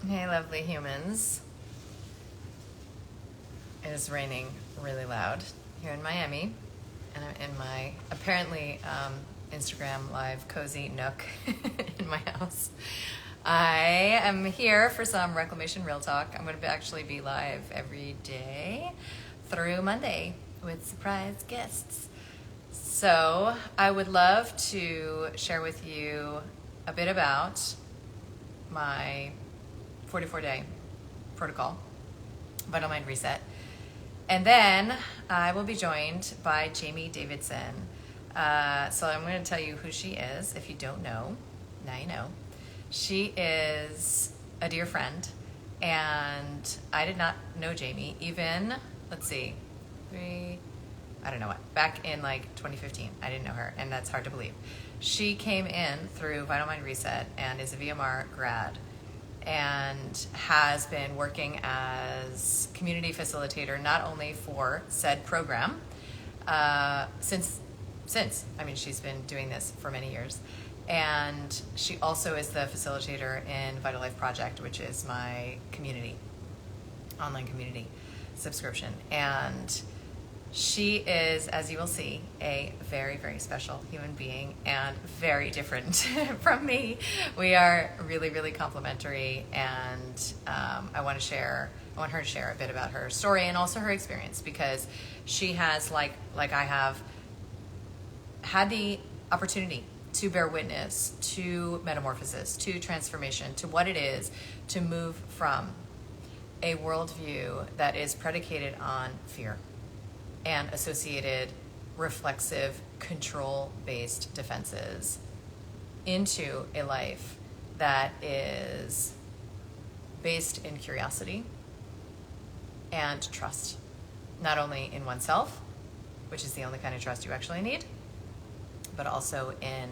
Hey, lovely humans. It is raining really loud here in Miami, and I'm in my apparently Instagram live cozy nook in my house. I am here for some Reclamation Real Talk. I'm going to actually be live every day through Monday with surprise guests. So I would love to share with you a bit about my 44-day protocol, Vital Mind Reset. And then I will be joined by Jamie Davidson. So I'm going to tell you who she is. If you don't know, now you know. She is a dear friend, and I did not know Jamie even, I don't know what, back in like 2015. I didn't know her, and that's hard to believe. She came in through Vital Mind Reset and is a VMR grad and has been working as community facilitator not only for said program since she's been doing this for many years, and she also is the facilitator in Vital Life Project, which is my community, online community subscription. And she is, as you will see, a very, very special human being and very different from me. We are really, really complementary, and I want her to share a bit about her story and also her experience, because she has, like I have, had the opportunity to bear witness to metamorphosis, to transformation, to what it is to move from a worldview that is predicated on fear and associated reflexive, control-based defenses into a life that is based in curiosity and trust, not only in oneself, which is the only kind of trust you actually need, but also in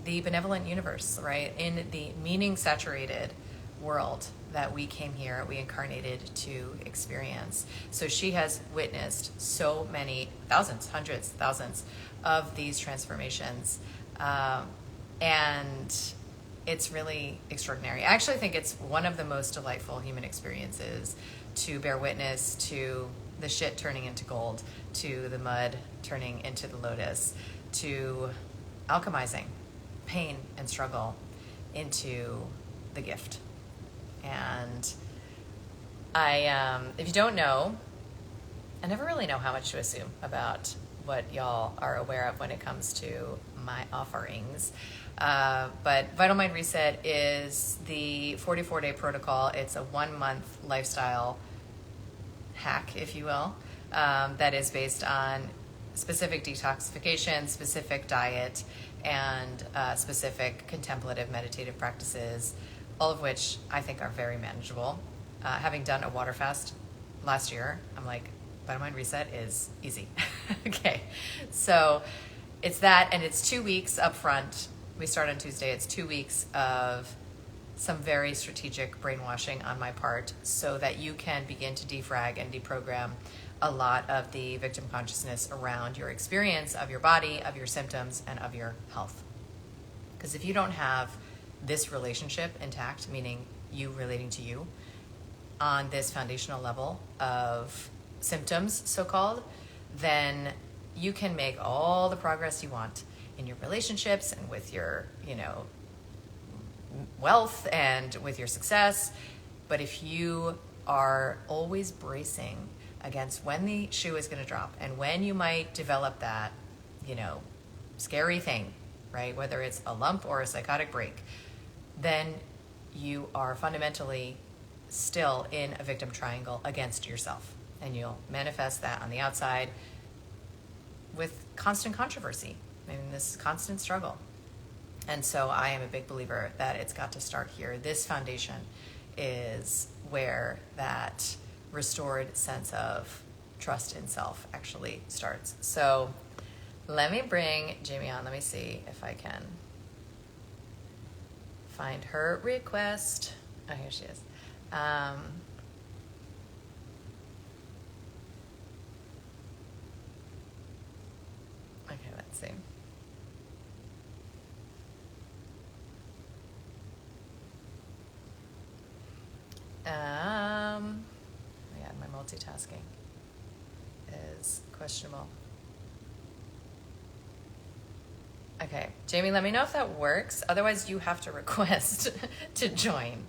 the benevolent universe, right? In the meaning-saturated world that we came here, we incarnated to experience. So she has witnessed so many thousands, hundreds, thousands of these transformations. And it's really extraordinary. I actually think it's one of the most delightful human experiences to bear witness to the shit turning into gold, to the mud turning into the lotus, to alchemizing pain and struggle into the gift. And if you don't know, I never really know how much to assume about what y'all are aware of when it comes to my offerings. But Vital Mind Reset is the 44-day protocol. It's a 1-month lifestyle hack, if you will, that is based on specific detoxification, specific diet, and specific contemplative meditative practices, all of which I think are very manageable. Having done a water fast last year, I'm like, Vital Mind Reset is easy. Okay, so it's that, and it's 2 weeks up front. We start on Tuesday. It's 2 weeks of some very strategic brainwashing on my part so that you can begin to defrag and deprogram a lot of the victim consciousness around your experience of your body, of your symptoms, and of your health. Because if you don't have this relationship intact, meaning you relating to you on this foundational level of symptoms, so-called, then you can make all the progress you want in your relationships and with your, wealth and with your success. But if you are always bracing against when the shoe is going to drop and when you might develop that, scary thing, right? Whether it's a lump or a psychotic break, then you are fundamentally still in a victim triangle against yourself. And you'll manifest that on the outside with constant controversy and this constant struggle. And so I am a big believer that it's got to start here. This foundation is where that restored sense of trust in self actually starts. So let me bring Jamie on. Let me see if I can find her request. Oh, here she is. Okay, let's see. asking is questionable. Okay, Jamie, let me know if that works. Otherwise, you have to request to join.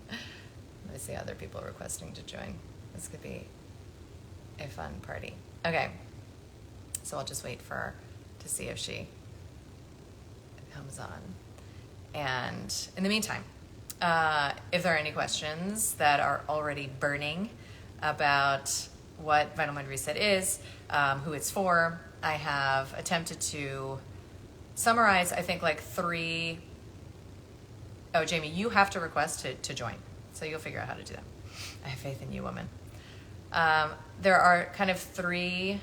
Let me see other people requesting to join. This could be a fun party. Okay, so I'll just wait for her to see if she comes on. And in the meantime, if there are any questions that are already burning about what Vital Mind Reset is, who it's for, I have attempted to summarize, I think, like three. Oh, Jamie, you have to request to join. So you'll figure out how to do that. I have faith in you, woman. There are kind of three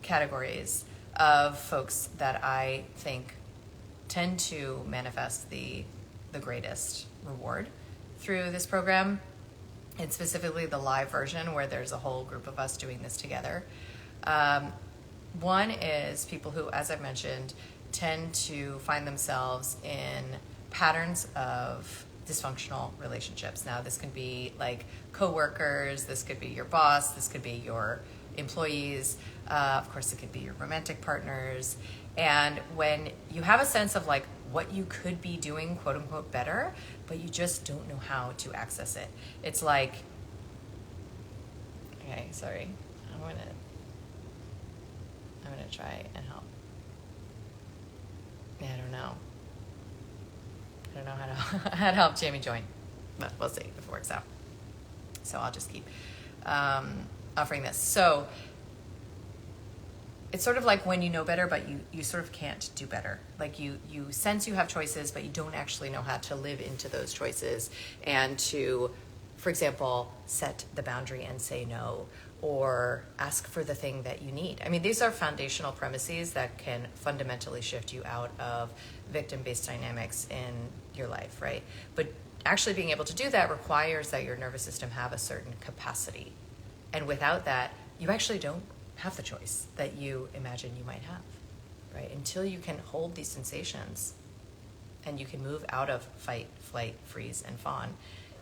categories of folks that I think tend to manifest the greatest reward through this program. And specifically the live version where there's a whole group of us doing this together. One is people who, as I've mentioned, tend to find themselves in patterns of dysfunctional relationships. Now, this can be like coworkers, this could be your boss, this could be your employees, of course, it could be your romantic partners. And when you have a sense of like what you could be doing, quote unquote, better, but you just don't know how to access it. It's like, okay, sorry, I'm gonna try and help. Yeah, I don't know how to how to help Jamie join, but we'll see if it works out. So I'll just keep offering this. So it's sort of like when you know better, but you sort of can't do better. Like you sense you have choices, but you don't actually know how to live into those choices and to, for example, set the boundary and say no, or ask for the thing that you need. I mean, these are foundational premises that can fundamentally shift you out of victim-based dynamics in your life, right? But actually being able to do that requires that your nervous system have a certain capacity. And without that, you actually don't have the choice that you imagine you might have, right? Until you can hold these sensations and you can move out of fight, flight, freeze, and fawn,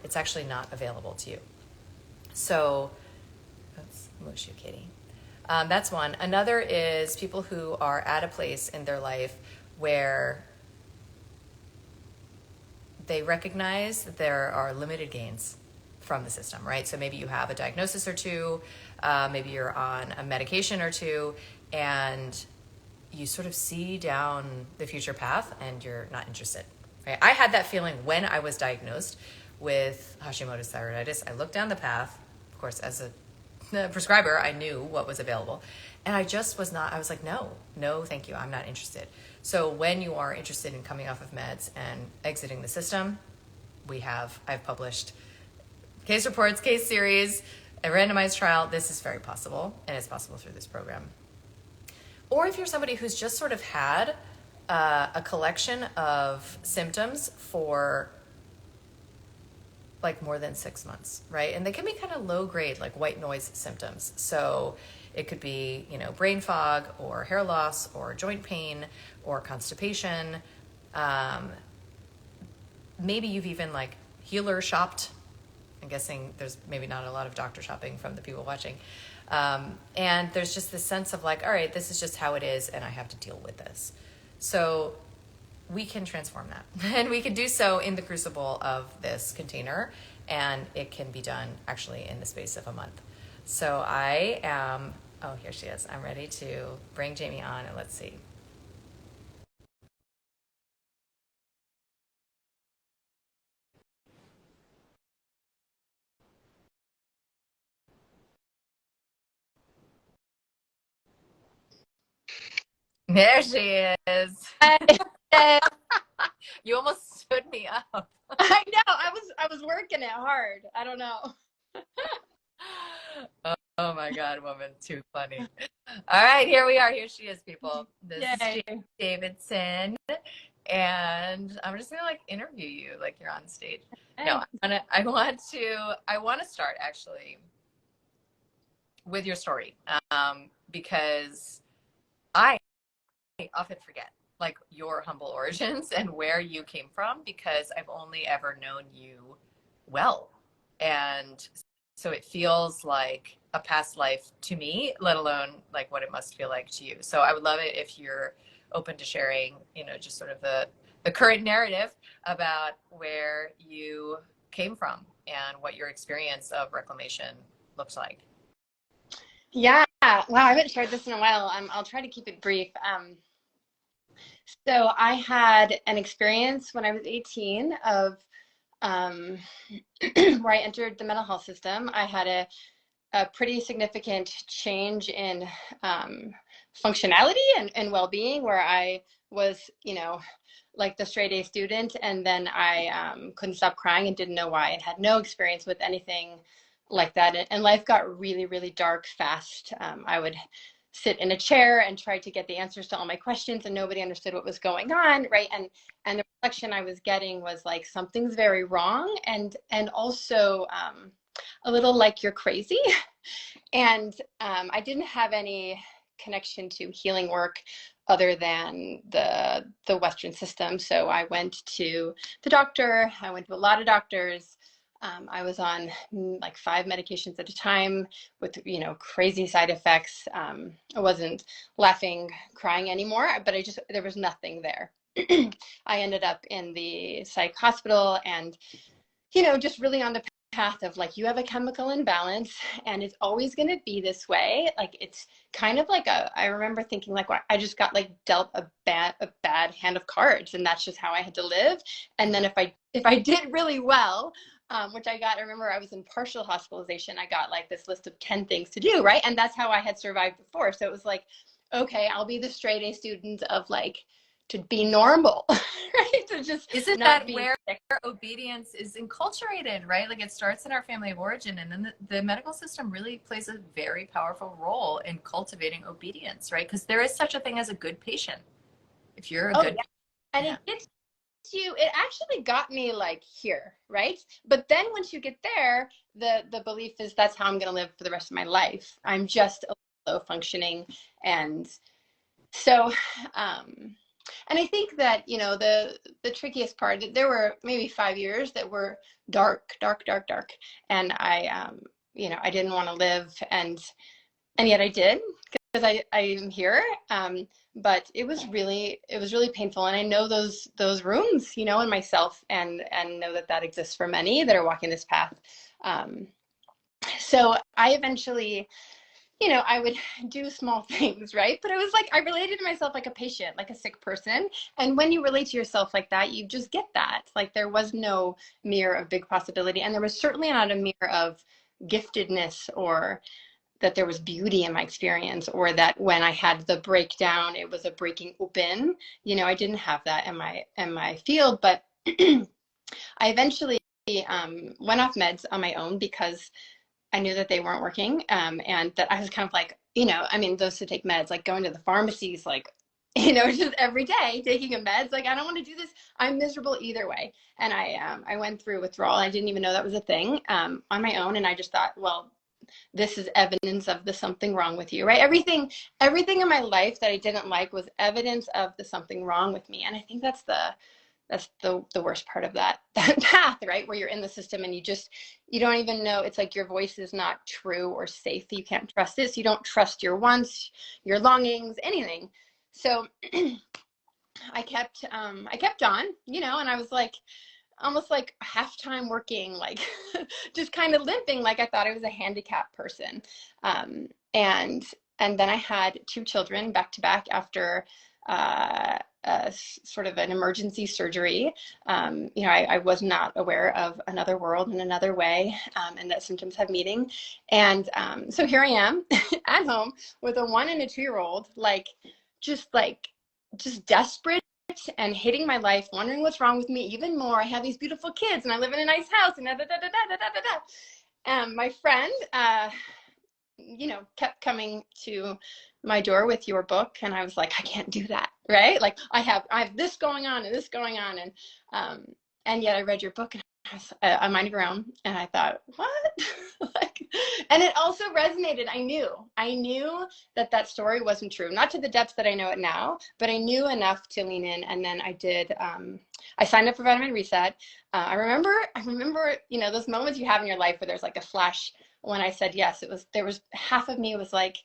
it's actually not available to you. So, let's mush you, Kitty. That's one. Another is people who are at a place in their life where they recognize that there are limited gains from the system, right? So maybe you have a diagnosis or two, maybe you're on a medication or two, and you sort of see down the future path and you're not interested, right? I had that feeling when I was diagnosed with Hashimoto's thyroiditis. I looked down the path, of course, as a prescriber, I knew what was available. And I just was not, I was like, no, thank you. I'm not interested. So when you are interested in coming off of meds and exiting the system, I've published case reports, case series, a randomized trial. This is very possible, and it's possible through this program. Or if you're somebody who's just sort of had a collection of symptoms for like more than 6 months, right? And they can be kind of low grade, like white noise symptoms. So it could be, brain fog or hair loss or joint pain or constipation. Maybe you've even like healer shopped. I'm guessing there's maybe not a lot of doctor shopping from the people watching. And there's just this sense of like, all right, this is just how it is and I have to deal with this. So we can transform that. And we can do so in the crucible of this container. And it can be done actually in the space of a month. So I am, oh, here she is. I'm ready to bring Jamie on and let's see. There she is. You almost stood me up. I know. I was working it hard. I don't know. Oh my God, woman, too funny. All right, here we are. Here she is, people. This is Yay. Davidson, and I'm just gonna like interview you like you're on stage. Hey. No, I want to start actually with your story, because I often forget like your humble origins and where you came from because I've only ever known you well. And so it feels like a past life to me, let alone like what it must feel like to you. So I would love it if you're open to sharing, just sort of the current narrative about where you came from and what your experience of reclamation looks like. Yeah. Wow, I haven't shared this in a while. I'll try to keep it brief. So I had an experience when I was 18 of um, where I entered the mental health system. I had a pretty significant change in functionality and well-being, where I was, like the straight A student, and then I couldn't stop crying and didn't know why, and had no experience with anything like that. And life got really, really dark fast. I would sit in a chair and try to get the answers to all my questions, and nobody understood what was going on, right? And the reflection I was getting was like, something's very wrong, and also a little like, you're crazy. And I didn't have any connection to healing work other than the Western system. So I went to the doctor. I went to a lot of doctors. I was on like 5 medications at a time with, crazy side effects. I wasn't laughing, crying anymore, but there was nothing there. I ended up in the psych hospital, and, just really on the path of like, you have a chemical imbalance and it's always going to be this way. Like, it's kind of like I remember thinking like, well, I just got like dealt a bad hand of cards, and that's just how I had to live. And then if I did really well, which I remember I was in partial hospitalization, I got like this list of 10 things to do, right? And that's how I had survived before. So it was like, okay, I'll be the straight A student of like, to be normal, right? To just Isn't not that be where sick. obedience is enculturated, right? Like, it starts in our family of origin, and then the medical system really plays a very powerful role in cultivating obedience, right? Because there is such a thing as a good patient. If you're a Oh good, yeah. And yeah. it gets it actually got me like here, right? But then once you get there, the belief is that's how I'm going to live for the rest of my life. I'm just a low functioning. And so and I think that, the trickiest part, there were maybe 5 years that were dark, dark, dark, dark, and I didn't want to live, and yet I did, because I am here. But it was really painful, and I know those rooms, in myself, and know that exists for many that are walking this path. So I eventually, I would do small things, right? But it was like I related to myself like a patient, like a sick person. And when you relate to yourself like that, you just get that. Like, there was no mirror of big possibility, and there was certainly not a mirror of giftedness, or that there was beauty in my experience, or that when I had the breakdown, it was a breaking open. I didn't have that in my field, but I eventually went off meds on my own, because I knew that they weren't working, and that I was kind of like, I mean, those who take meds, like going to the pharmacies, like, just every day taking a meds, like, I don't want to do this. I'm miserable either way. And I went through withdrawal. I didn't even know that was a thing, on my own. And I just thought, well, this is evidence of the something wrong with you, right? Everything in my life that I didn't like was evidence of the something wrong with me. And I think that's the worst part of that path, right? Where you're in the system and you don't even know. It's like your voice is not true or safe. You can't trust this. You don't trust your wants, your longings, anything. So I kept on, and I was like, almost like half-time working, like just kind of limping, like I thought I was a handicapped person. And then I had 2 children back to back after sort of an emergency surgery. I was not aware of another world and another way, and that symptoms have meaning. And so here I am at home with a 1 and a 2-year-old, just desperate and hating my life, wondering what's wrong with me even more. I have these beautiful kids, and I live in a nice house, and da da da da da da da da. My friend, kept coming to my door with your book, and I was like, I can't do that, right? Like, I have this going on and this going on, and yet I read your book, and I minded your own, and I thought, what? Like, and it also resonated. I knew that story wasn't true, not to the depths that I know it now, but I knew enough to lean in. And then I did. I signed up for Vitamin Reset. I remember, those moments you have in your life where there's like a flash when I said yes, there was half of me was like,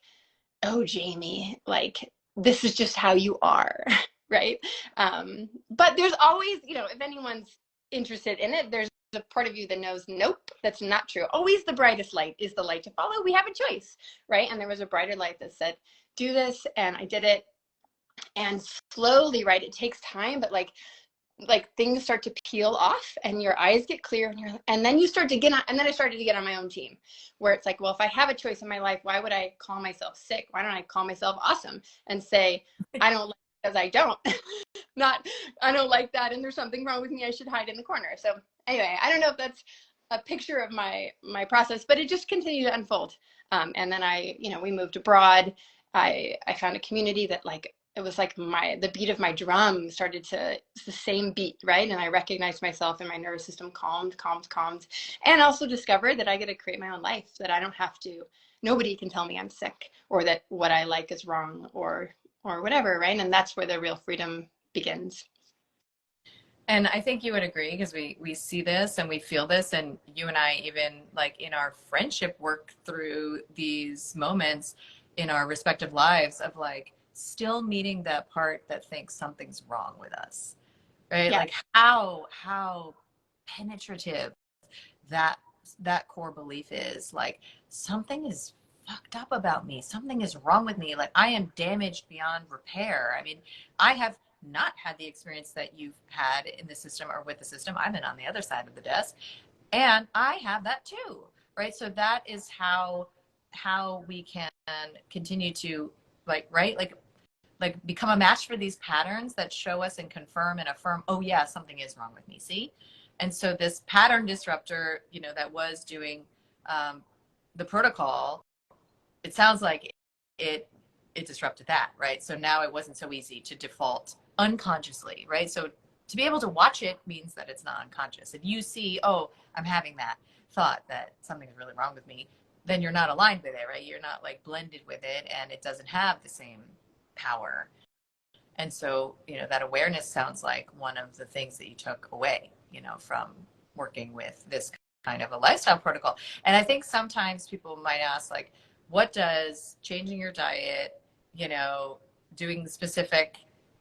oh, Jamie, like, this is just how you are, right? But there's always, if anyone's interested in it, there's a part of you that knows, nope, that's not true. Always the brightest light is the light to follow. We have a choice, right? And there was a brighter light that said, do this, and I did it. And slowly, right, it takes time, but like things start to peel off and your eyes get clear, and then you start to get on, and then I started to get on my own team, where it's like, well, if I have a choice in my life, why would I call myself sick? Why don't I call myself awesome and say, I don't like it because I don't. Not, I don't like that, and there's something wrong with me, I should hide in the corner. So anyway, I don't know if that's a picture of my process, but it just continued to unfold. And then we moved abroad. I found a community that, like, it was like the beat of my drum started to, it's the same beat, right? And I recognized myself, and my nervous system calmed, and also discovered that I get to create my own life, that I don't have to, nobody can tell me I'm sick, or that what I like is wrong, or whatever, right? And that's where the real freedom begins. And I think you would agree, because we see this and we feel this, and you and I, even like in our friendship, work through these moments in our respective lives of like still meeting that part that thinks something's wrong with us, right? Yeah. Like how penetrative that core belief is, like something is fucked up about me, something is wrong with me, like I am damaged beyond repair. I mean, I have not had the experience that you've had in the system or with the system. I've been on the other side of the desk, and I have that too, right? So that is how we can continue to like become a match for these patterns that show us and confirm and affirm, oh yeah, something is wrong with me, see? And so this pattern disruptor, that was doing the protocol, it sounds like it disrupted that, right? So now it wasn't so easy to default unconsciously, right? So to be able to watch it means that it's not unconscious. If you see, oh, I'm having that thought that something's really wrong with me, then you're not aligned with it, right? You're not like blended with it, and it doesn't have the same power. And so, that awareness sounds like one of the things that you took away, from working with this kind of a lifestyle protocol. And I think sometimes people might ask, like, what does changing your diet, doing specific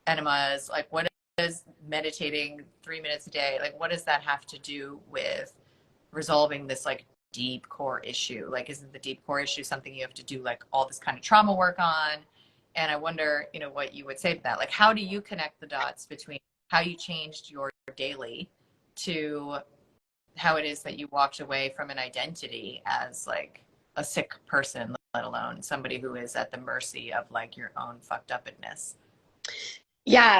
enemas, like what does meditating 3 minutes a day, like what does that have to do with resolving this like deep core issue? Like, isn't the deep core issue something you have to do like all this kind of trauma work on? And I wonder, what you would say to that. Like, how do you connect the dots between how you changed your daily to how it is that you walked away from an identity as like a sick person, let alone somebody who is at the mercy of like your own fucked upness? Yeah,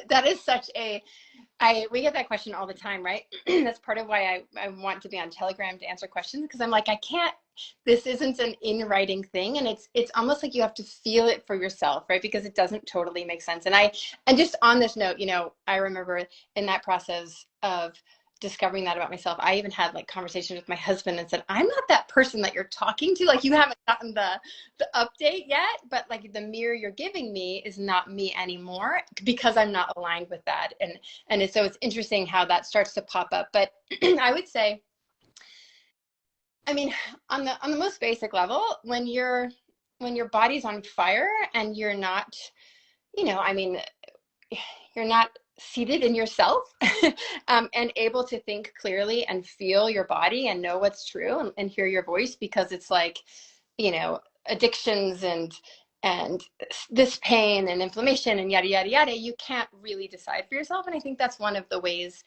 that is such we get that question all the time, right? That's part of why I want to be on Telegram to answer questions, because I'm like, this isn't an in writing thing, and it's almost like you have to feel it for yourself, right? Because it doesn't totally make sense. And just on this note, I remember in that process of discovering that about myself, I even had like conversations with my husband and said, I'm not that person that you're talking to. Like, you haven't gotten the update yet, but like the mirror you're giving me is not me anymore, because I'm not aligned with that. And so it's interesting how that starts to pop up. But I would say, I mean, on the most basic level, when your body's on fire and you're not, I mean, you're not seated in yourself and able to think clearly and feel your body and know what's true and hear your voice, because it's like, addictions and this pain and inflammation and yada, yada, yada, you can't really decide for yourself. And I think that's one of the ways,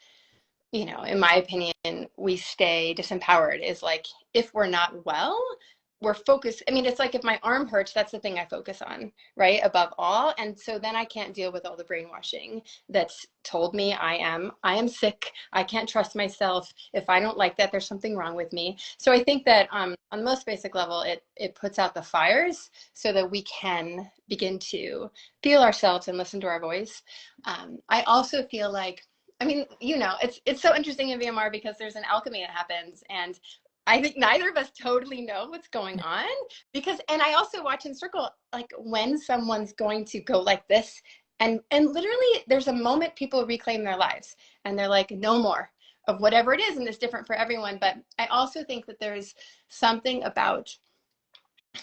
in my opinion, we stay disempowered, is like, if we're not well, we're focused. I mean, it's like if my arm hurts, that's the thing I focus on, right? Above all. And so then I can't deal with all the brainwashing that's told me I am sick. I can't trust myself. If I don't like that, there's something wrong with me. So I think that on the most basic level, it puts out the fires so that we can begin to feel ourselves and listen to our voice. I also feel like, I mean, it's so interesting in VMR because there's an alchemy that happens, and I think neither of us totally know what's going on, and I also watch in circle, like when someone's going to go like this, and literally there's a moment people reclaim their lives and they're like, no more. of whatever it is, and it's different for everyone. But I also think that there's something about,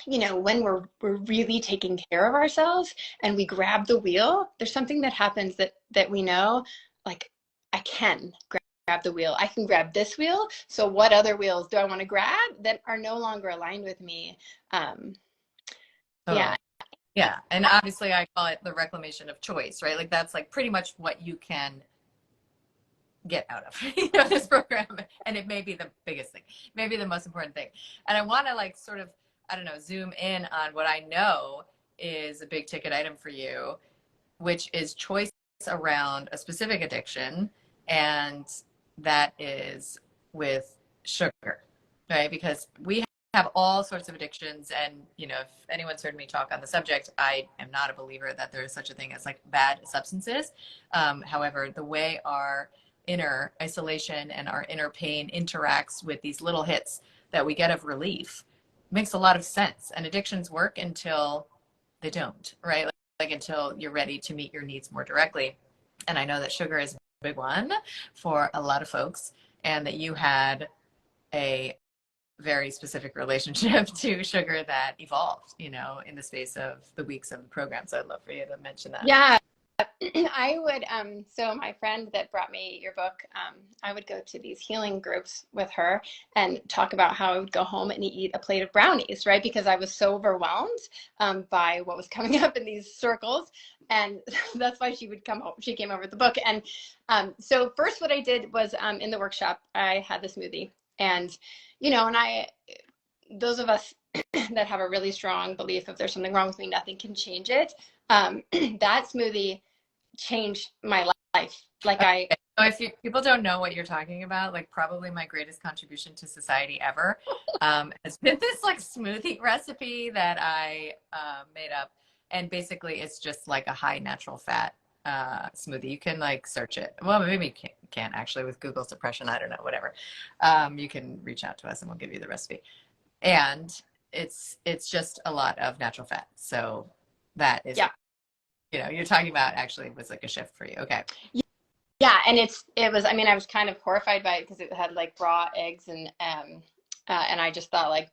you know, when we're really taking care of ourselves and we grab the wheel, there's something that happens that we know, like, I can grab the wheel. I can grab this wheel. So what other wheels do I want to grab that are no longer aligned with me? Totally. Yeah. Yeah. And obviously I call it the reclamation of choice, right? Like that's like pretty much what you can get out of this program. And it may be the biggest thing, maybe the most important thing. And I want to like sort of, I don't know, zoom in on what I know is a big ticket item for you, which is choice around a specific addiction. And that is with sugar, right? Because we have all sorts of addictions. And, you know, if anyone's heard me talk on the subject, I am not a believer that there is such a thing as like bad substances. However, the way our inner isolation and our inner pain interacts with these little hits that we get of relief makes a lot of sense. And addictions work until they don't, right? Like until you're ready to meet your needs more directly. And I know that sugar is a big one for a lot of folks, and that you had a very specific relationship to sugar that evolved, you know, in the space of the weeks of the program. So I'd love for you to mention that. Yeah. I would, so my friend that brought me your book, I would go to these healing groups with her and talk about how I would go home and eat a plate of brownies, right? Because I was so overwhelmed by what was coming up in these circles. And that's why she would come home. She came over with the book. And so first what I did was in the workshop, I had the smoothie. And, you know, and those of us that have a really strong belief if there's something wrong with me, nothing can change it. That smoothie changed my life. Like okay. So if people don't know what you're talking about, like probably my greatest contribution to society ever has been this like smoothie recipe that I made up. And basically it's just like a high natural fat smoothie. You can like search it. Well, maybe you can't actually with Google suppression. I don't know, whatever. You can reach out to us and we'll give you the recipe. And it's just a lot of natural fat. So that is, yeah. You know, you're talking about actually was like a shift for you. Okay. Yeah, and it was, I mean, I was kind of horrified by it because it had like raw eggs and I just thought like,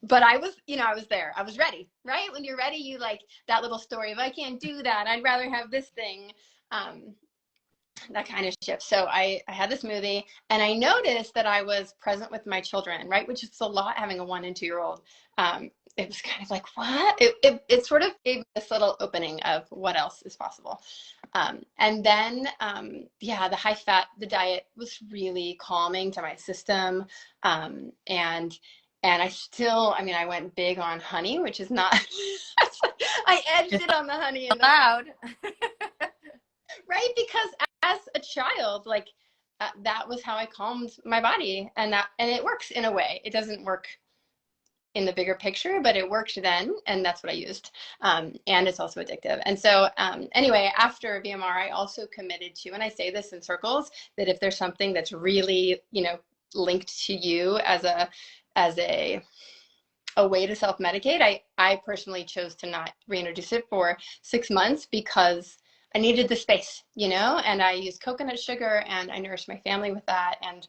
but I was, you know, I was there. I was ready, right? When you're ready, you like that little story of I can't do that. I'd rather have this thing. That kind of shift. So I had this smoothie and I noticed that I was present with my children, right? Which is a lot having a 1 and 2 year old. It was kind of like, what? It sort of gave me this little opening of what else is possible. And then, yeah, the high fat, the diet was really calming to my system. And I still, I mean, I went big on honey, which is not, I edged it on the honey and Loud. right? Because as a child, like that was how I calmed my body, and it works in a way. It doesn't work in the bigger picture, but it worked then, and that's what I used. And it's also addictive. And so anyway, after VMR, I also committed to, and I say this in circles, that if there's something that's really, you know, linked to you as a way to self-medicate, I personally chose to not reintroduce it for 6 months because I needed the space, you know, and I used coconut sugar and I nourished my family with that. And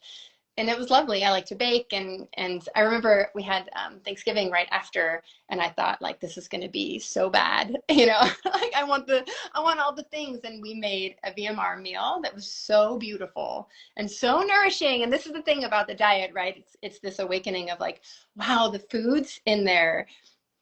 it was lovely. I like to bake. And I remember we had Thanksgiving right after, and I thought like, this is going to be so bad, you know, like I want all the things. And we made a VMR meal that was so beautiful and so nourishing. And this is the thing about the diet, right? It's this awakening of like, wow, the foods in there,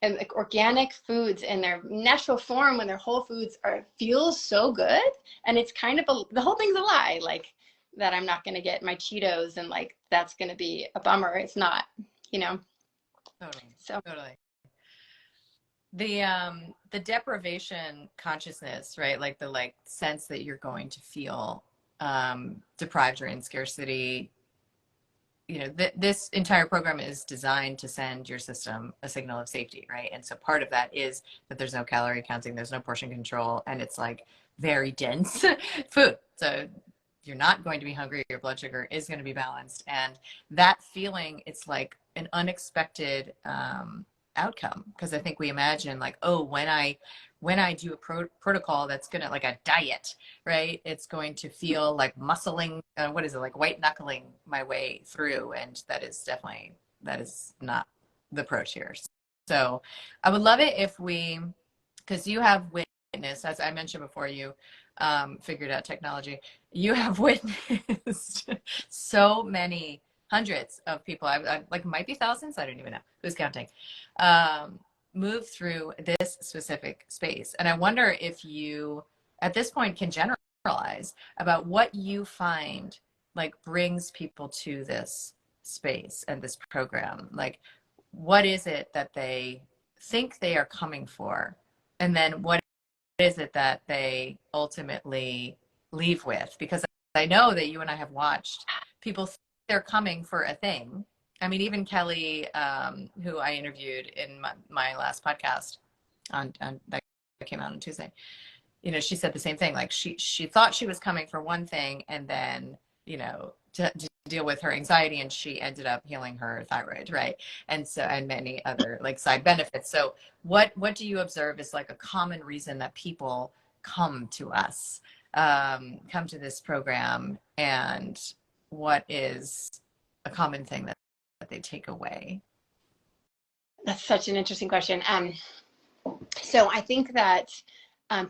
and like organic foods in their natural form when they're whole foods feels so good. And it's kind of the whole thing's a lie, like that I'm not going to get my Cheetos and like that's going to be a bummer. It's not, you know. Totally. So Totally. The deprivation consciousness, right? Like the like sense that you're going to feel deprived or in scarcity. You know, this entire program is designed to send your system a signal of safety, right? And so part of that is that there's no calorie counting, there's no portion control, and it's like very dense food. So you're not going to be hungry, your blood sugar is going to be balanced. And that feeling, it's like an unexpected outcome. Because I think we imagine like, oh, when I do a protocol that's gonna like a diet, right? It's going to feel like muscling, what is it, like white knuckling my way through, and that is not the approach here. So I would love it if we, because you have witnessed, as I mentioned before, you figured out technology. You have witnessed so many hundreds of people. I like might be thousands. I don't even know who's counting. Um, move through this specific space, and I wonder if you, at this point, can generalize about what you find like brings people to this space and this program. Like, what is it that they think they are coming for, and then what is it that they ultimately leave with? Because I know that you and I have watched people think they're coming for a thing. I mean, even Kelly, who I interviewed in my last podcast on that came out on Tuesday, you know, she said the same thing. Like she thought she was coming for one thing, and then, you know, to deal with her anxiety, and she ended up healing her thyroid, right? And so, and many other like side benefits. So what do you observe is like a common reason that people come to us, come to this program, and what is a common thing that they take away? That's such an interesting question. So I think that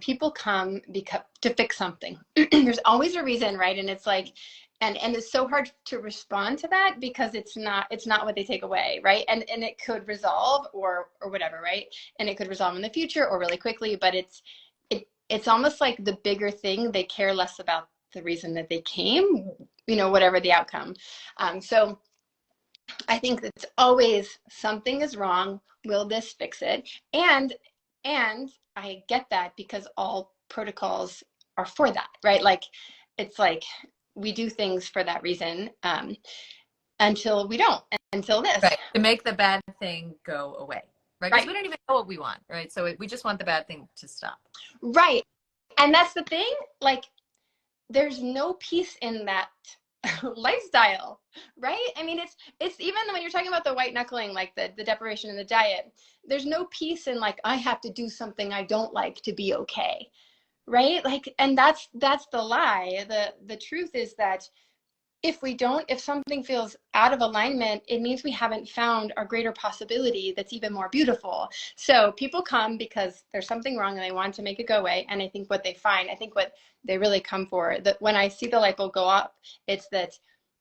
people come because to fix something. There's always a reason, right? And it's like, and it's so hard to respond to that because it's not what they take away, right? And it could resolve or whatever, right? And it could resolve in the future or really quickly, but it's almost like the bigger thing, they care less about the reason that they came, you know, whatever the outcome. So I think it's always something is wrong. Will this fix it? And I get that because all protocols are for that, right? Like it's like we do things for that reason until we don't, until this. Right. To make the bad thing go away. Right. Because Right. we don't even know what we want. Right. So we just want the bad thing to stop. Right. And that's the thing. Like there's no peace in that lifestyle, right? I mean, it's even when you're talking about the white knuckling, like the deprivation and the diet, there's no peace in like I have to do something I don't like to be okay, right? Like, and that's the lie. The truth is that if something feels out of alignment, it means we haven't found our greater possibility that's even more beautiful. So people come because there's something wrong and they want to make it go away. And I think what they find, I think what they really come for, that when I see the light bulb go up, it's that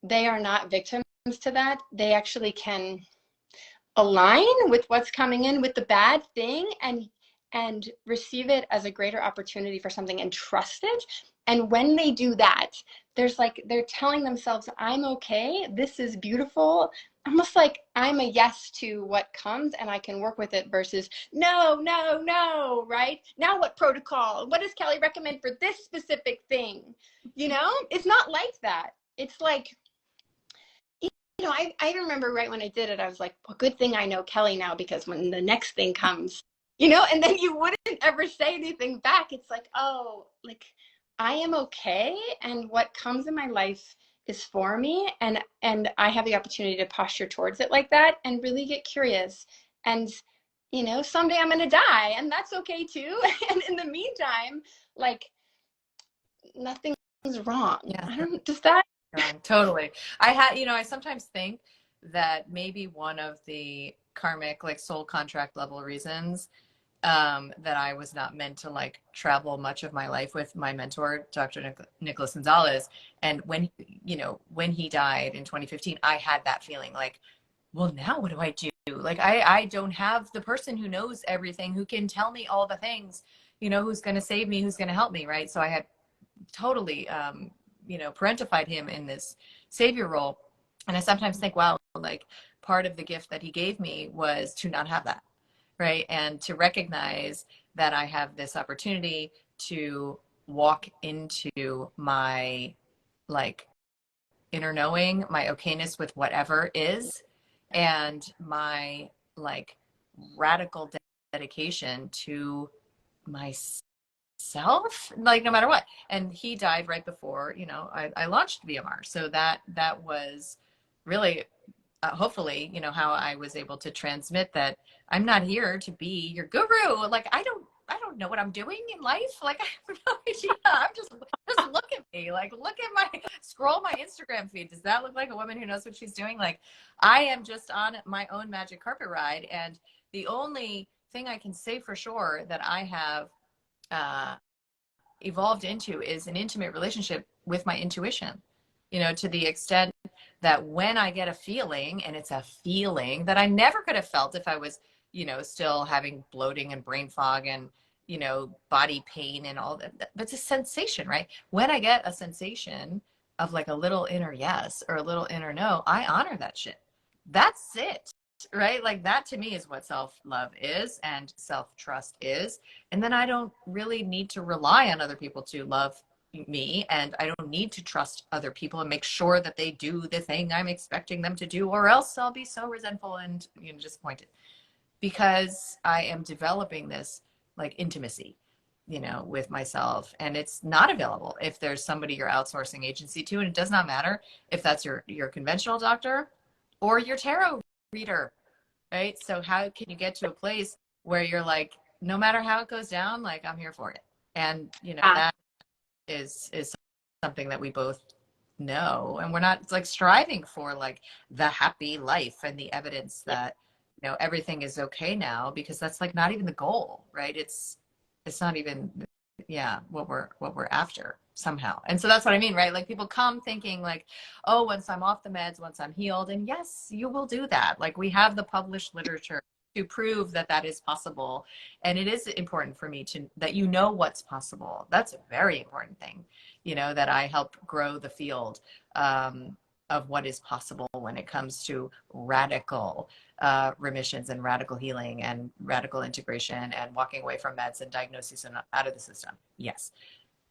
they are not victims to that. They actually can align with what's coming in with the bad thing and receive it as a greater opportunity for something and trust it. And when they do that, there's like they're telling themselves, I'm okay, this is beautiful, almost like I'm a yes to what comes and I can work with it versus no, no, no, right? Now what protocol? What does Kelly recommend for this specific thing? You know, it's not like that. It's like, you know, I remember right when I did it, I was like, well, good thing I know Kelly now because when the next thing comes, you know, and then you wouldn't ever say anything back. It's like, oh, like I am okay. And what comes in my life is for me. And I have the opportunity to posture towards it like that and really get curious. And, you know, someday I'm going to die and that's okay too. And in the meantime, like nothing's wrong. Yeah. I don't, does that? Totally. I sometimes think that maybe one of the karmic, like soul contract level reasons that I was not meant to like travel much of my life with my mentor, Dr. Nicholas Gonzalez. And when he died in 2015, I had that feeling like, well, now what do I do? Like, I don't have the person who knows everything, who can tell me all the things, who's going to save me, who's going to help me. Right. So I had totally, parentified him in this savior role. And I sometimes think, wow, like part of the gift that he gave me was to not have that. Right. And to recognize that I have this opportunity to walk into my like inner knowing, my okayness with whatever is, and my like radical dedication to myself, like no matter what. And he died right before, I launched VMR. So that was really hopefully, how I was able to transmit that I'm not here to be your guru. Like, I don't know what I'm doing in life. Like, I have no idea. I'm just look at me. Like, look at scroll my Instagram feed. Does that look like a woman who knows what she's doing? Like, I am just on my own magic carpet ride. And the only thing I can say for sure that I have uh, evolved into is an intimate relationship with my intuition, to the extent that when I get a feeling, and it's a feeling that I never could have felt if I was, still having bloating and brain fog and, body pain and all that. That's a sensation, right? When I get a sensation of like a little inner yes or a little inner no, I honor that shit. That's it, right? Like that to me is what self-love is and self-trust is. And then I don't really need to rely on other people to love me, and I don't need to trust other people and make sure that they do the thing I'm expecting them to do, or else I'll be so resentful and disappointed, because I am developing this like intimacy, with myself, and it's not available if there's somebody you're outsourcing agency to, and it does not matter if that's your conventional doctor or your tarot reader, right? So how can you get to a place where you're like, no matter how it goes down, like I'm here for it, and Yeah. that is something that we both know, and we're not like striving for like the happy life and the evidence that everything is okay now, because that's like not even the goal, right? It's not even, yeah, what we're after somehow. And so that's what I mean, right? Like people come thinking like, oh, once I'm off the meds, once I'm healed, and yes, you will do that. Like we have the published literature to prove that that is possible. And it is important for me to that what's possible. That's a very important thing, that I help grow the field of what is possible when it comes to radical remissions and radical healing and radical integration and walking away from meds and diagnoses and out of the system. Yes.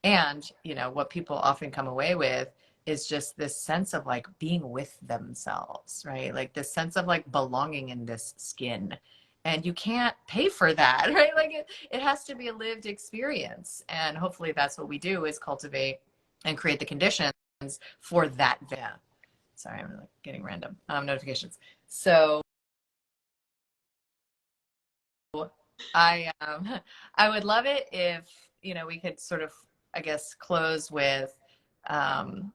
And, what people often come away with is just this sense of like being with themselves, right? Like this sense of like belonging in this skin. And you can't pay for that, right? Like it has to be a lived experience. And hopefully that's what we do, is cultivate and create the conditions for that. Yeah. Sorry, I'm like getting random notifications. So I I would love it if we could sort of, I guess, close with um,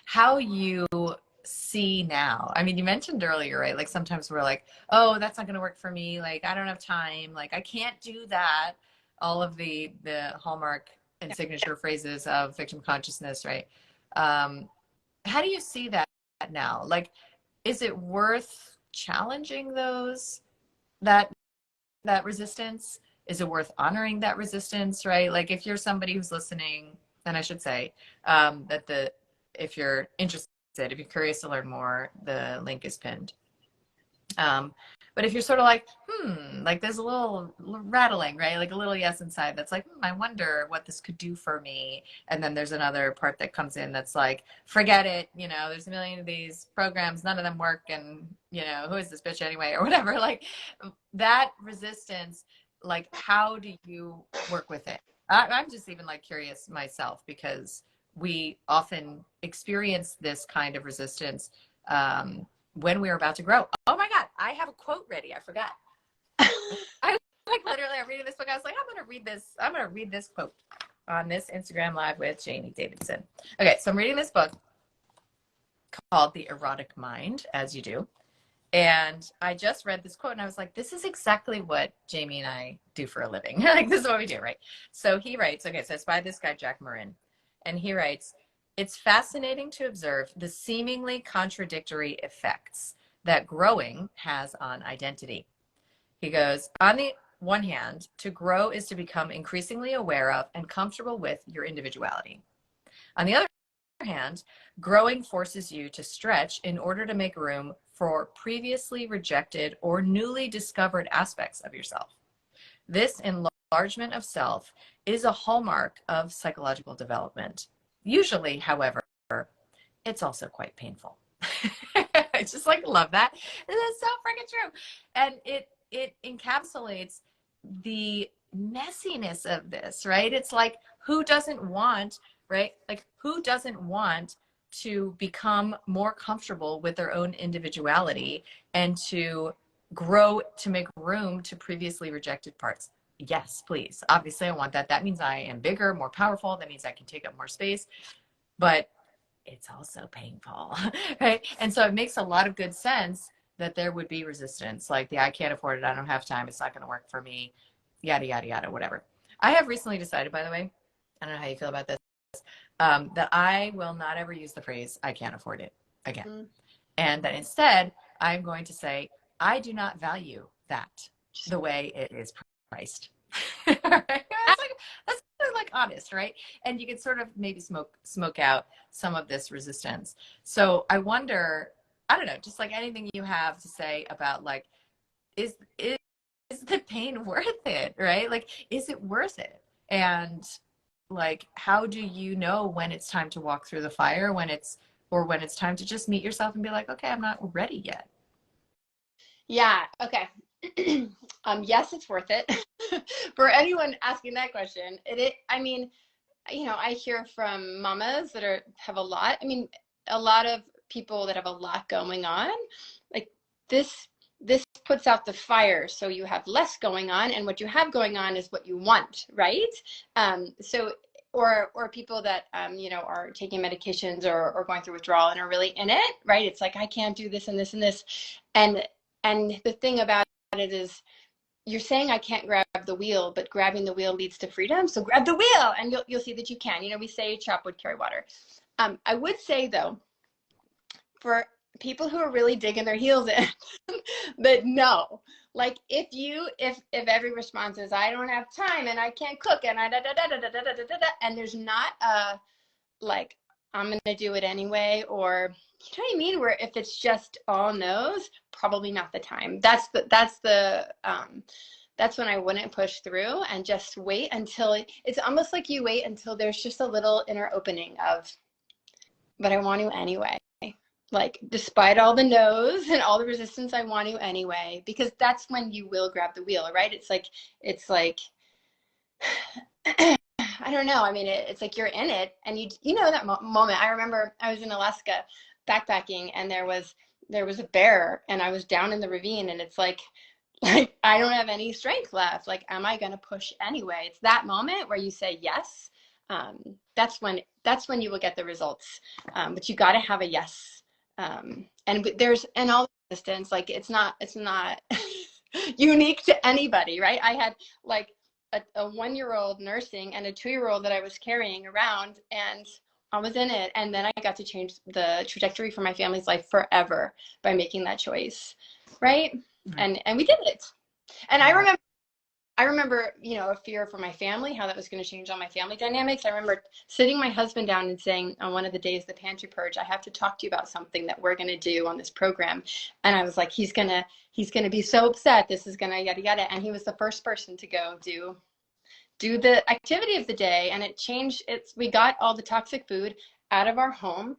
how you see now. I mean, you mentioned earlier, right? Like sometimes we're like, oh, that's not going to work for me. Like I don't have time. Like I can't do that. All of the hallmark and signature phrases of victim consciousness, right? Um, how do you see that now? Like, is it worth challenging that that resistance? Is it worth honoring that resistance, right? Like if you're somebody who's listening, and I should say that if you're interested, if you're curious to learn more, the link is pinned. But if you're sort of like, like there's a little rattling, right? Like a little yes inside that's like, I wonder what this could do for me. And then there's another part that comes in that's like, forget it. There's a million of these programs, none of them work. And, who is this bitch anyway, or whatever. Like that resistance, like, how do you work with it? I'm just even like curious myself, because we often experience this kind of resistance when we were about to grow. Oh my God, I have a quote ready. I forgot. I like literally, I'm reading this book. I was like, I'm going to read this quote on this Instagram live with Jamie Davidson. Okay. So I'm reading this book called The Erotic Mind, as you do. And I just read this quote and I was like, this is exactly what Jamie and I do for a living. Like this is what we do, right? So he writes, okay, so it's by this guy, Jack Morin. And he writes, it's fascinating to observe the seemingly contradictory effects that growing has on identity. He goes, on the one hand, to grow is to become increasingly aware of and comfortable with your individuality. On the other hand, growing forces you to stretch in order to make room for previously rejected or newly discovered aspects of yourself. This enlargement of self is a hallmark of psychological development. Usually, however, it's also quite painful. I just like love that. This is so freaking true. And it encapsulates the messiness of this, right? It's like, who doesn't want, right? Like who doesn't want to become more comfortable with their own individuality and to grow, to make room to previously rejected parts. Yes, please. Obviously, I want that. That means I am bigger, more powerful. That means I can take up more space. But it's also painful, right? And so it makes a lot of good sense that there would be resistance, like the I can't afford it, I don't have time, it's not going to work for me, yada, yada, yada, whatever. I have recently decided, by the way, I don't know how you feel about this, that I will not ever use the phrase I can't afford it again. Mm. And that instead, I'm going to say, I do not value that the way it is priced. Right? That's like honest, right? And you can sort of maybe smoke out some of this resistance. So I wonder, I don't know, just like anything you have to say about like, is the pain worth it, right? Like, is it worth it? And like, how do you know when it's time to walk through the fire, when it's time to just meet yourself and be like, okay, I'm not ready yet? Yeah, okay. Yes, it's worth it. For anyone asking that question, I mean, I hear from mamas that have a lot. I mean, a lot of people that have a lot going on, like this puts out the fire, so you have less going on, and what you have going on is what you want, right? So or people that are taking medications or going through withdrawal and are really in it, right? It's like I can't do this and this and this, and the thing about it is you're saying I can't grab the wheel, but grabbing the wheel leads to freedom. So grab the wheel, and you'll see that you can. We say chop wood, carry water. I would say though, for people who are really digging their heels in, that no, like if every response is I don't have time and I can't cook and I da da da da da da da da da, and there's not a like I'm gonna do it anyway, or you know what I mean, where if it's just all no's, probably not the time. That's when I wouldn't push through and just wait until it's almost like you wait until there's just a little inner opening of, but I want to anyway. Like, despite all the no's and all the resistance, I want to anyway, because that's when you will grab the wheel, right? It's like I don't know. I mean, it's like you're in it, and you know that moment. I remember I was in Alaska backpacking, and there was a bear, and I was down in the ravine, and it's like I don't have any strength left. Like, am I going to push anyway? It's that moment where you say yes. That's when you will get the results. But you got to have a yes. And all the resistance, like it's not unique to anybody, right? I had like a 1-year-old nursing and a 2-year-old that I was carrying around, and I was in it. And then I got to change the trajectory for my family's life forever by making that choice, right? Mm-hmm. And we did it. And I remember, a fear for my family, how that was going to change all my family dynamics. I remember sitting my husband down and saying on one of the days, the pantry purge, I have to talk to you about something that we're going to do on this program. And I was like, he's going to be so upset. This is going to yada, yada. And he was the first person to go do the activity of the day. And it changed. We got all the toxic food out of our home,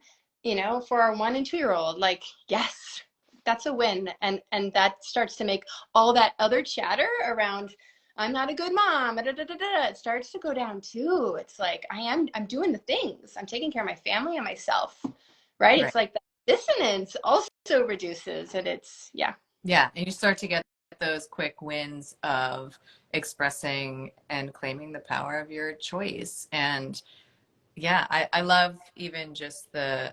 for our 1 and 2-year-old, like, yes, that's a win. And that starts to make all that other chatter around, I'm not a good mom, da, da, da, da, it starts to go down too. It's like, I'm doing the things. I'm taking care of my family and myself, right? Right. It's like the dissonance also reduces, and yeah. Yeah. And you start to get those quick wins of expressing and claiming the power of your choice. And yeah, I love even just the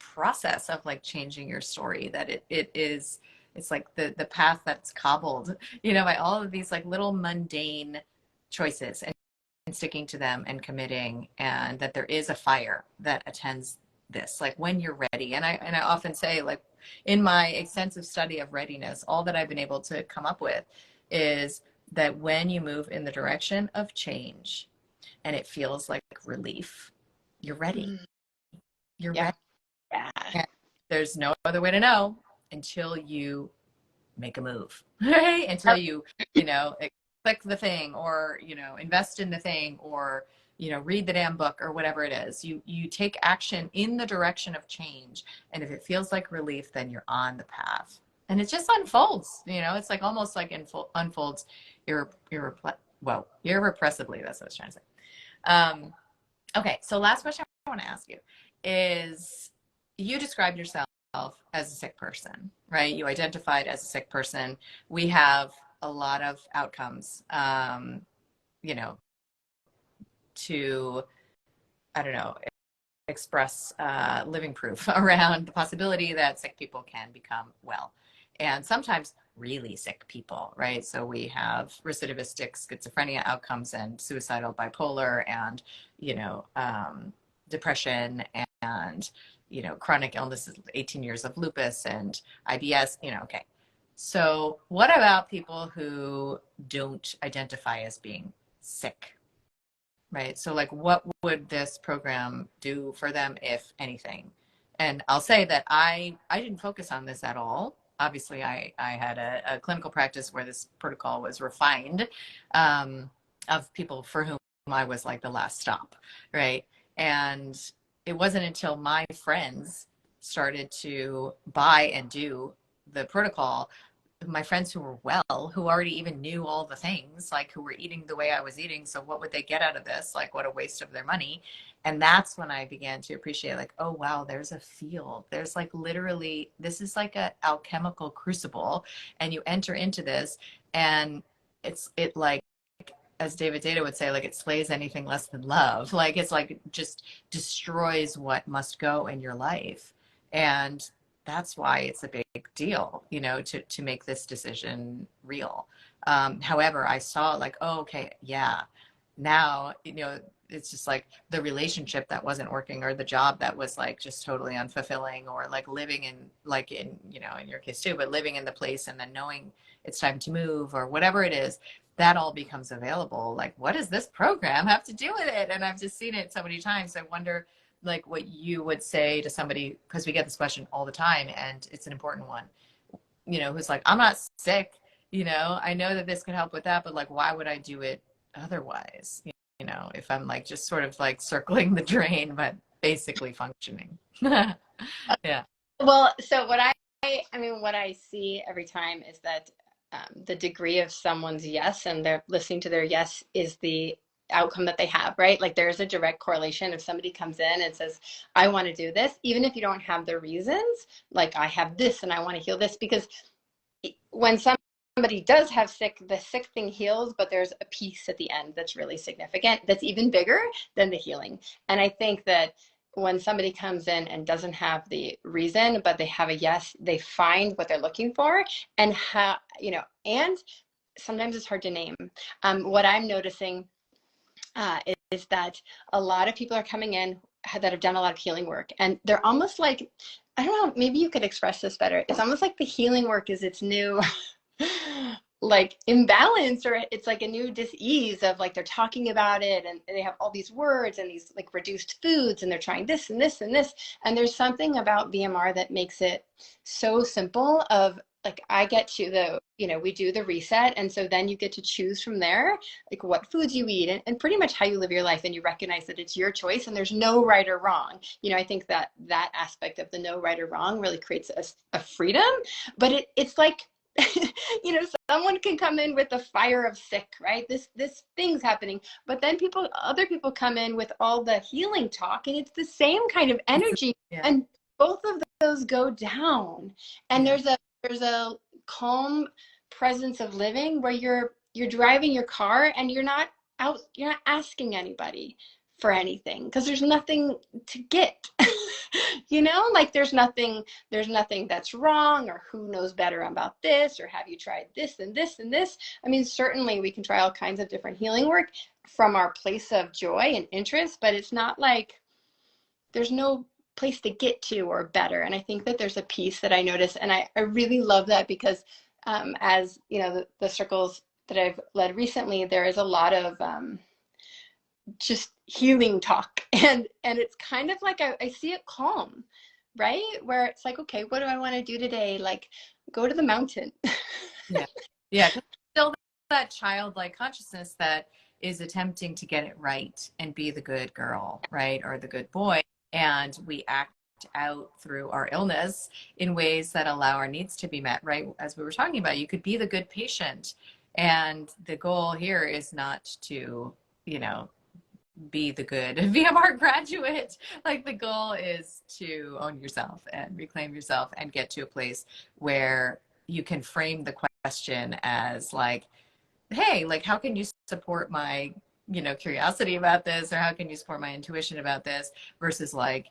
process of like changing your story, that it's like the path that's cobbled, by all of these like little mundane choices, and sticking to them and committing, and that there is a fire that attends this, like when you're ready. And I often say, like, in my extensive study of readiness, all that I've been able to come up with is that when you move in the direction of change and it feels like relief, you're ready. You're Yeah. ready. Yeah. And there's no other way to know until you make a move, right? Until you, click the thing, or, invest in the thing, or, read the damn book, or whatever it is. You take action in the direction of change. And if it feels like relief, then you're on the path. And it just unfolds, it's like almost like unfolds irrepressibly. That's what I was trying to say. Okay. So last question I want to ask you is you described yourself as a sick person, right? You identified as a sick person. We have a lot of outcomes, you know, to, I don't know, express living proof around the possibility that sick people can become well. And sometimes really sick people, right? So we have recidivistic schizophrenia outcomes and suicidal bipolar and, you know, depression and, you know, chronic illnesses, 18 years of lupus and IBS, you know, okay. So what about people who don't identify as being sick? Right. So like what would this program do for them, if anything? And I'll say that I didn't focus on this at all. Obviously, I had a clinical practice where this protocol was refined of people for whom I was like the last stop, right? And it wasn't until my friends started to buy and do the protocol, my friends who were well, who already even knew all the things, like who were eating the way I was eating. So what would they get out of this? Like, what a waste of their money. And that's when I began to appreciate, like, oh, wow, there's a field. There's like literally, this is like a alchemical crucible. And you enter into this and it like, as David Data would say, like it slays anything less than love. Like it's like just destroys what must go in your life. And that's why it's a big deal, you know, to make this decision real. However, I saw like, oh, okay, yeah, now, you know, it's just like the relationship that wasn't working or the job that was like just totally unfulfilling or like living in like in, you know, in your case too, but living in the place and then knowing it's time to move or whatever it is, that all becomes available. Like, what does this program have to do with it? And I've just seen it so many times. I wonder like what you would say to somebody, because we get this question all the time and it's an important one, you know, who's like, I'm not sick, you know, I know that this could help with that, but like, why would I do it otherwise? You know, if I'm like just sort of like circling the drain, but basically functioning. Yeah. Well, so I mean, what I see every time is that the degree of someone's yes and they're listening to their yes is the outcome that they have, right? Like there's a direct correlation. If somebody comes in and says, I want to do this, even if you don't have the reasons, like I have this and I want to heal this, because when somebody does have sick, the sick thing heals, but there's a piece at the end that's really significant, that's even bigger than the healing. And I think that when somebody comes in and doesn't have the reason, but they have a yes, they find what they're looking for and how, you know, and sometimes it's hard to name. What I'm noticing is that a lot of people are coming in that have done a lot of healing work and they're almost like, I don't know, maybe you could express this better. It's almost like the healing work is its new like imbalance, or it's like a new dis-ease of like they're talking about it and they have all these words and these like reduced foods and they're trying this and this and this. And there's something about VMR that makes it so simple of like I get to the, you know, we do the reset. And so then you get to choose from there, like what foods you eat and pretty much how you live your life. And you recognize that it's your choice and there's no right or wrong. You know, I think that that aspect of the no right or wrong really creates a freedom, but it's like, you know, someone can come in with the fire of sick, right? This thing's happening, but then other people come in with all the healing talk and it's the same kind of energy. Yeah. And both of those go down. And Yeah. there's a calm presence of living where you're driving your car and you're not asking anybody for anything because there's nothing to get. You know, like there's nothing that's wrong or who knows better about this or have you tried this and this and this. I mean, certainly we can try all kinds of different healing work from our place of joy and interest, but it's not like there's no place to get to or better. And I think that there's a piece that I notice, and I really love that because as you know, the circles that I've led recently, there is a lot of just healing talk, and it's kind of like I see it calm, right? Where it's like, okay, what do I want to do today? Like go to the mountain. Yeah. Yeah. 'Cause still that childlike consciousness that is attempting to get it right and be the good girl, right? Or the good boy. And we act out through our illness in ways that allow our needs to be met, right? As we were talking about, you could be the good patient. And the goal here is not to, you know, be the good VMR graduate. Like the goal is to own yourself and reclaim yourself and get to a place where you can frame the question as like, hey, like how can you support my, curiosity about this, or how can you support my intuition about this, versus like,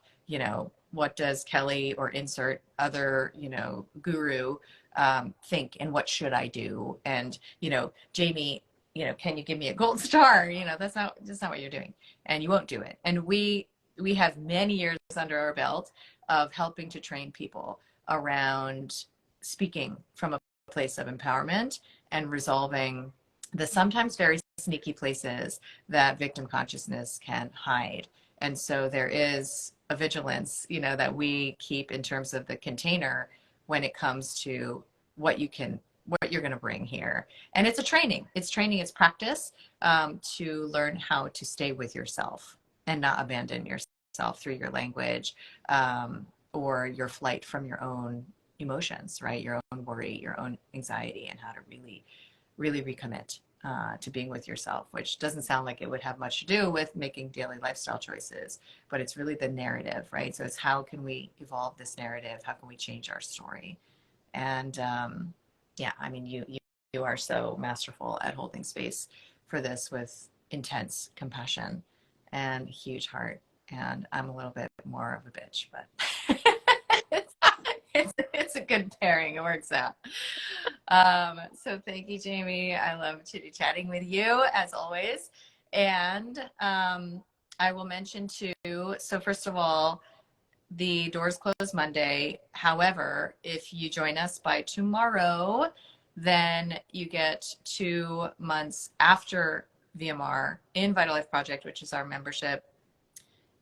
what does Kelly or insert other, guru think, and what should I do? And, Jamie, can you give me a gold star? That's not what you're doing, and you won't do it. And we have many years under our belt of helping to train people around speaking from a place of empowerment and resolving the sometimes very sneaky places that victim consciousness can hide. And so there is a vigilance, that we keep in terms of the container when it comes to what you're going to bring here. And it's a training. It's training. It's practice, to learn how to stay with yourself and not abandon yourself through your language, or your flight from your own emotions, right? Your own worry, your own anxiety, and how to really, really recommit to being with yourself, which doesn't sound like it would have much to do with making daily lifestyle choices, but it's really the narrative, right? So it's how can we evolve this narrative? How can we change our story? And yeah, I mean, you are so masterful at holding space for this with intense compassion and huge heart. And I'm a little bit more of a bitch, but it's a good pairing. It works out. So thank you, Jamie. I love chitty chatting with you as always. And I will mention too, so first of all, the doors close Monday. However, if you join us by tomorrow, then you get 2 months after VMR in Vital Life Project, which is our membership,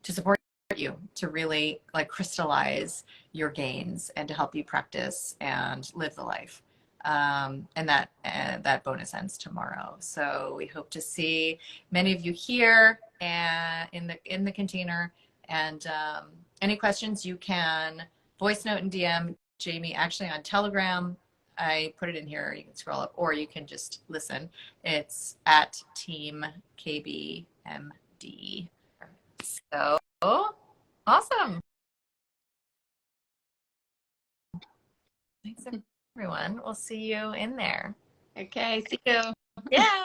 to support you to really like crystallize your gains and to help you practice and live the life. And that bonus ends tomorrow. So we hope to see many of you here and in the container. And any questions, you can voice note and DM Jamie actually on Telegram. I put it in here. You can scroll up, or you can just listen. It's at Team KBMD. So awesome. Thanks, everyone. We'll see you in there. Okay, see you. Yeah.